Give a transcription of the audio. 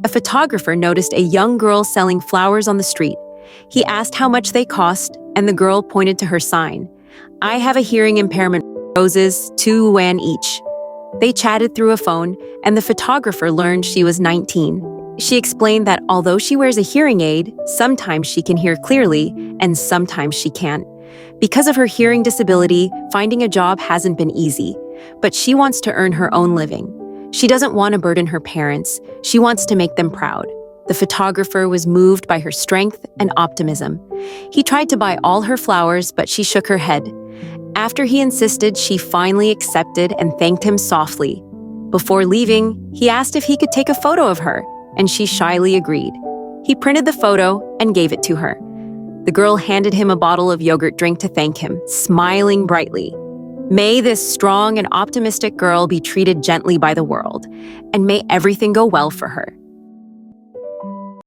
A photographer noticed a young girl selling flowers on the street. He asked how much they cost, and the girl pointed to her sign. "I have a hearing impairment. Roses, 2 yuan each." They chatted through a phone, and the photographer learned she was 19. She explained that although she wears a hearing aid, sometimes she can hear clearly, and sometimes she can't. Because of her hearing disability, finding a job hasn't been easy, but she wants to earn her own living. She doesn't want to burden her parents. She wants to make them proud. The photographer was moved by her strength and optimism. He tried to buy all her flowers, but she shook her head. After he insisted, she finally accepted and thanked him softly. Before leaving, he asked if he could take a photo of her, and she shyly agreed. He printed the photo and gave it to her. The girl handed him a bottle of yogurt drink to thank him, smiling brightly. May this strong and optimistic girl be treated gently by the world, and may everything go well for her.